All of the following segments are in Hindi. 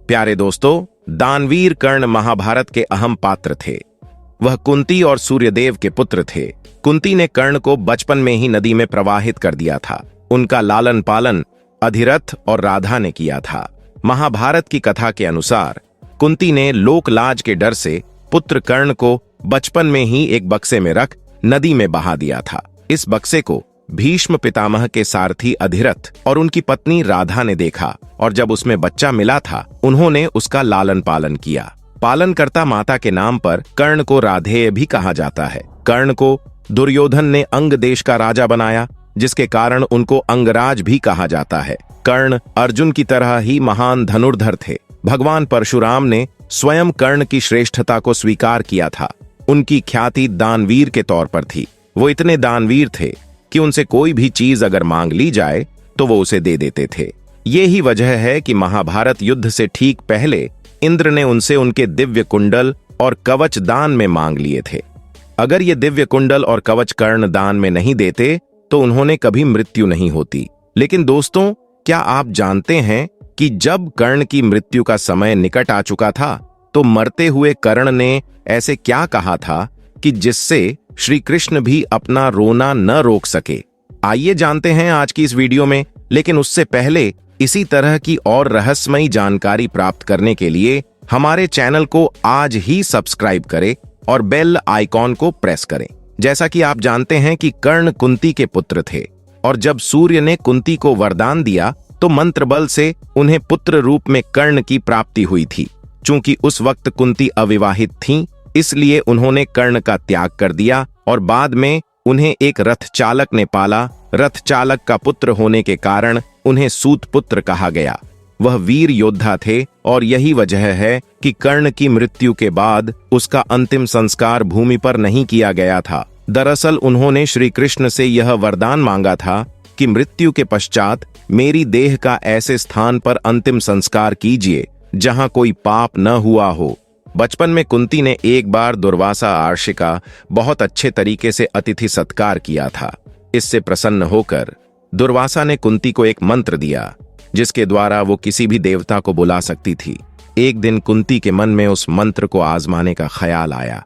प्यारे दोस्तों, दानवीर कर्ण महाभारत के अहम पात्र थे। वह कुंती और सूर्यदेव के पुत्र थे। कुंती ने कर्ण को बचपन में ही नदी में प्रवाहित कर दिया था। उनका लालन पालन अधिरथ और राधा ने किया था। महाभारत की कथा के अनुसार कुंती ने लोकलाज के डर से पुत्र कर्ण को बचपन में ही एक बक्से में रख नदी में बहा दिया था। इस बक्से को भीष्म पितामह के सारथी अधिरथ और उनकी पत्नी राधा ने देखा और जब उसमें बच्चा मिला था उन्होंने उसका लालन पालन किया। पालनकर्ता माता के नाम पर कर्ण को राधेय भी कहा जाता है। कर्ण को दुर्योधन ने अंग देश का राजा बनाया, जिसके कारण उनको अंगराज भी कहा जाता है। कर्ण अर्जुन की तरह ही महान धनुर्धर थे। भगवान परशुराम ने स्वयं कर्ण की श्रेष्ठता को स्वीकार किया था। उनकी ख्याति दानवीर के तौर पर थी। वो इतने दानवीर थे कि उनसे कोई भी चीज अगर मांग ली जाए तो वो उसे दे देते थे। ये ही वजह है कि महाभारत युद्ध से ठीक पहले इंद्र ने उनसे उनके दिव्य कुंडल और कवच दान में मांग लिए थे। अगर ये दिव्य कुंडल और कवच कर्ण दान में नहीं देते तो उन्होंने कभी मृत्यु नहीं होती। लेकिन दोस्तों, क्या आप जानते हैं कि जब कर्ण की मृत्यु का समय निकट आ चुका था तो मरते हुए कर्ण ने ऐसे क्या कहा था कि जिससे श्री कृष्ण भी अपना रोना न रोक सके? आइए जानते हैं आज की इस वीडियो में। लेकिन उससे पहले इसी तरह की और रहस्यमयी जानकारी प्राप्त करने के लिए हमारे चैनल को आज ही सब्सक्राइब करें और बेल आइकॉन को प्रेस करें। जैसा कि आप जानते हैं कि कर्ण कुंती के पुत्र थे और जब सूर्य ने कुंती को वरदान दिया तो मंत्र बल से उन्हें पुत्र रूप में कर्ण की प्राप्ति हुई थी। चूंकि उस वक्त कुंती अविवाहित थीं, इसलिए उन्होंने कर्ण का त्याग कर दिया और बाद में उन्हें एक रथ चालक ने पाला। रथ चालक का पुत्र होने के कारण उन्हें सूत पुत्र कहा गया। वह वीर योद्धा थे और यही वजह है कि कर्ण की मृत्यु के बाद उसका अंतिम संस्कार भूमि पर नहीं किया गया था। दरअसल उन्होंने श्री कृष्ण से यह वरदान मांगा था कि मृत्यु के पश्चात मेरी देह का ऐसे स्थान पर अंतिम संस्कार कीजिए जहां कोई पाप न हुआ हो। बचपन में कुंती ने एक बार दुर्वासा महर्षि का बहुत अच्छे तरीके से अतिथि सत्कार किया था। इससे प्रसन्न होकर दुर्वासा ने कुंती को एक मंत्र दिया जिसके द्वारा वो किसी भी देवता को बुला सकती थी। एक दिन कुंती के मन में उस मंत्र को आजमाने का ख्याल आया।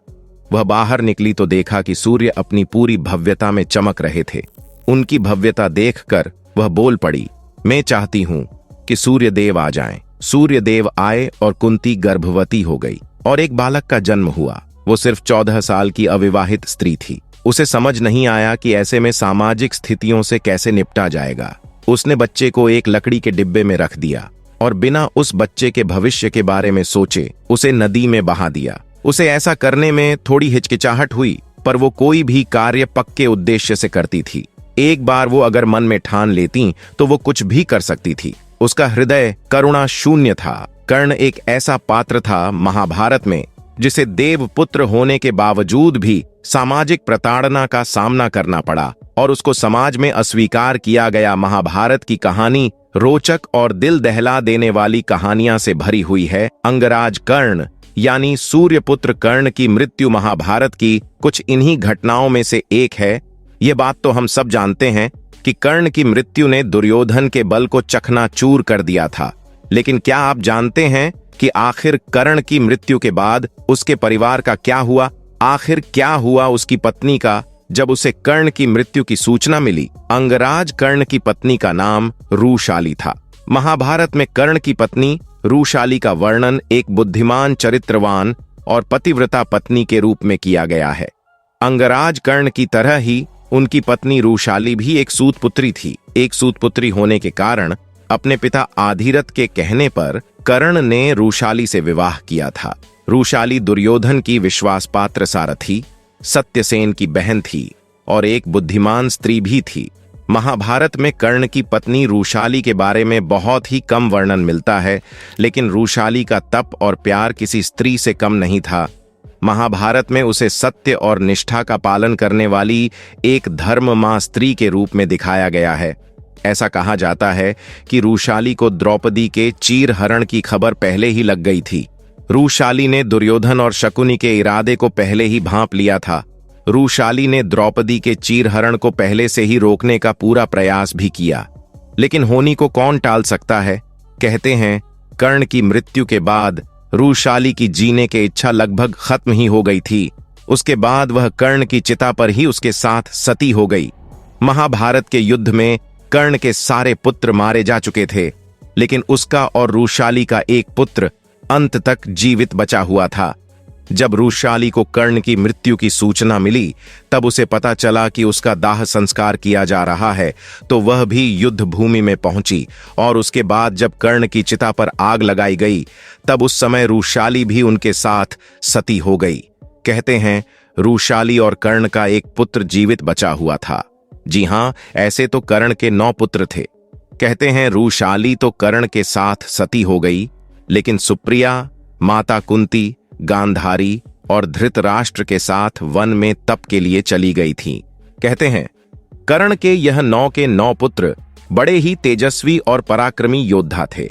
वह बाहर निकली तो देखा कि सूर्य अपनी पूरी भव्यता में चमक रहे थे। उनकी भव्यता देखकर वह बोल पड़ी, मैं चाहती हूं कि सूर्य देव आ जाएं। सूर्य देव आए और कुंती गर्भवती हो गई और एक बालक का जन्म हुआ। वो सिर्फ 14 साल की अविवाहित स्त्री थी। उसे समझ नहीं आया कि ऐसे में सामाजिक स्थितियों से कैसे निपटा जाएगा। उसने बच्चे को एक लकड़ी के डिब्बे में रख दिया और बिना उस बच्चे के भविष्य के बारे में सोचे उसे नदी में बहा दिया। उसे ऐसा करने में थोड़ी हिचकिचाहट हुई, पर वो कोई भी कार्य पक्के उद्देश्य से करती थी। एक बार वो अगर मन में ठान लेती तो वो कुछ भी कर सकती थी। उसका हृदय करुणा शून्य था। कर्ण एक ऐसा पात्र था महाभारत में जिसे देव पुत्र होने के बावजूद भी सामाजिक प्रताड़ना का सामना करना पड़ा और उसको समाज में अस्वीकार किया गया। महाभारत की कहानी रोचक और दिल दहला देने वाली कहानियां से भरी हुई है। अंगराज कर्ण यानी सूर्यपुत्र कर्ण की मृत्यु महाभारत की कुछ इन्हीं घटनाओं में से एक है। ये बात तो हम सब जानते हैं कि कर्ण की मृत्यु ने दुर्योधन के बल को चकनाचूर कर दिया था। लेकिन क्या आप जानते हैं कि आखिर कर्ण की मृत्यु के बाद उसके परिवार का क्या हुआ? आखिर क्या हुआ उसकी पत्नी का जब उसे कर्ण की मृत्यु की सूचना मिली? अंगराज कर्ण की पत्नी का नाम रूशाली था। महाभारत में कर्ण की पत्नी रूशाली का वर्णन एक बुद्धिमान, चरित्रवान और पतिव्रता पत्नी के रूप में किया गया है। अंगराज कर्ण की तरह ही उनकी पत्नी रूशाली भी एक सूतपुत्री थी। एक सूतपुत्री होने के कारण अपने पिता आधिरथ के कहने पर कर्ण ने रूशाली से विवाह किया था। रूशाली दुर्योधन की विश्वास पात्र सारथी सत्यसेन की बहन थी और एक बुद्धिमान स्त्री भी थी। महाभारत में कर्ण की पत्नी रूशाली के बारे में बहुत ही कम वर्णन मिलता है, लेकिन रूशाली का तप और प्यार किसी स्त्री से कम नहीं था। महाभारत में उसे सत्य और निष्ठा का पालन करने वाली एक धर्ममां स्त्री के रूप में दिखाया गया है। ऐसा कहा जाता है कि रूशाली को द्रौपदी के चीरहरण की खबर पहले ही लग गई थी। रूशाली ने दुर्योधन और शकुनी के इरादे को पहले ही भांप लिया था। रूशाली ने द्रौपदी के चीरहरण को पहले से ही रोकने का पूरा प्रयास भी किया। लेकिन होनी को कौन टाल सकता है? कहते हैं कर्ण की मृत्यु के बाद रूशाली की जीने की इच्छा लगभग खत्म ही हो गई थी। उसके बाद वह कर्ण की चिता पर ही उसके साथ सती हो गई। महाभारत के युद्ध में कर्ण के सारे पुत्र मारे जा चुके थे, लेकिन उसका और रूशाली का एक पुत्र अंत तक जीवित बचा हुआ था। जब रूशाली को कर्ण की मृत्यु की सूचना मिली, तब उसे पता चला कि उसका दाह संस्कार किया जा रहा है, तो वह भी युद्ध भूमि में पहुंची। और उसके बाद जब कर्ण की चिता पर आग लगाई गई, तब उस समय रूशाली भी उनके साथ सती हो गई। कहते हैं रूशाली और कर्ण का एक पुत्र जीवित बचा हुआ था। जी हां, ऐसे तो कर्ण के 9 पुत्र थे। कहते हैं रूशाली तो कर्ण के साथ सती हो गई, लेकिन सुप्रिया, माता कुंती, गांधारी और धृतराष्ट्र के साथ वन में तप के लिए चली गई थीं। कहते हैं कर्ण के यह 9 के 9 पुत्र बड़े ही तेजस्वी और पराक्रमी योद्धा थे,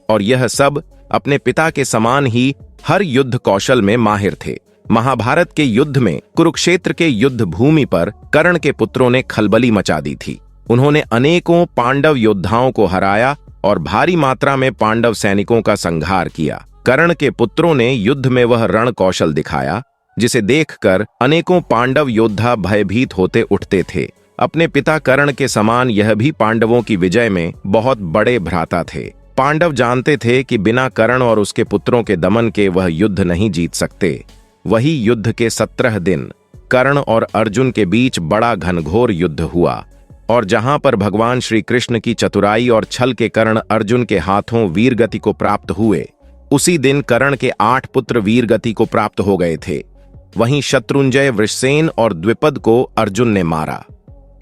और यह सब अपने पिता के समान ही हर युद्ध कौशल में माहिर थे। महाभारत के युद्ध में कुरुक्षेत्र के युद्ध भूमि पर कर्ण के पुत्रों ने खलबली मचा दी थी। उन्होंने अनेकों पांडव योद्धाओं को हराया और भारी मात्रा में पांडव सैनिकों का संहार किया। कर्ण के पुत्रों ने युद्ध में वह रण कौशल दिखाया जिसे देखकर अनेकों पांडव योद्धा भयभीत होते उठते थे। अपने पिता कर्ण के समान यह भी पांडवों की विजय में बहुत बड़े भ्राता थे। पांडव जानते थे कि बिना कर्ण और उसके पुत्रों के दमन के वह युद्ध नहीं जीत सकते। वही युद्ध के 17 दिन कर्ण और अर्जुन के बीच बड़ा घनघोर युद्ध हुआ, और जहां पर भगवान श्री कृष्ण की चतुराई और छल के कारण अर्जुन के हाथों वीरगति को प्राप्त हुए, उसी दिन कर्ण के 8 पुत्र वीरगति को प्राप्त हो गए थे। वहीं शत्रुंजय, वृषसेन और द्विपद को अर्जुन ने मारा।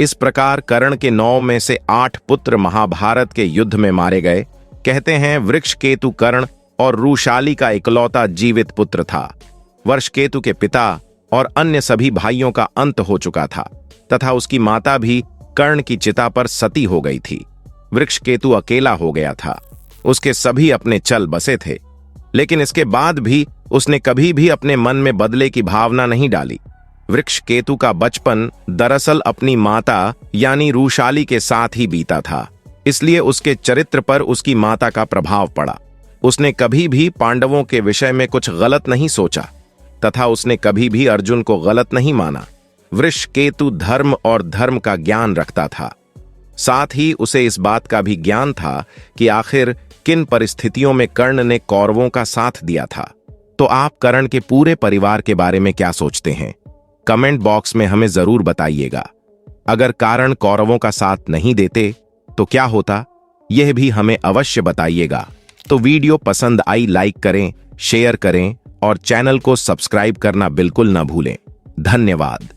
इस प्रकार कर्ण के 9 में से 8 पुत्र महाभारत के युद्ध में मारे गए। कहते हैं वृक्षकेतु कर्ण और रूशाली का इकलौता जीवित पुत्र था। वर्षकेतु के पिता और अन्य सभी भाइयों का अंत हो चुका था, तथा उसकी माता भी कर्ण की चिता पर सती हो गई थी। वृक्षकेतु अकेला हो गया था। उसके सभी अपने चल बसे थे, लेकिन इसके बाद भी उसने कभी भी अपने मन में बदले की भावना नहीं डाली। वृक्षकेतु का बचपन दरअसल अपनी माता यानी रूशाली के साथ ही बीता था, इसलिए उसके चरित्र पर उसकी माता का प्रभाव पड़ा। उसने कभी भी पांडवों के विषय में कुछ गलत नहीं सोचा, तथा उसने कभी भी अर्जुन को गलत नहीं माना। वृषकेतु धर्म और धर्म का ज्ञान रखता था। साथ ही उसे इस बात का भी ज्ञान था कि आखिर किन परिस्थितियों में कर्ण ने कौरवों का साथ दिया था। तो आप कर्ण के पूरे परिवार के बारे में क्या सोचते हैं? कमेंट बॉक्स में हमें जरूर बताइएगा। अगर कर्ण कौरवों का साथ नहीं देते तो क्या होता, यह भी हमें अवश्य बताइएगा। तो वीडियो पसंद आई लाइक करें, शेयर करें और चैनल को सब्सक्राइब करना बिल्कुल न भूलें। धन्यवाद।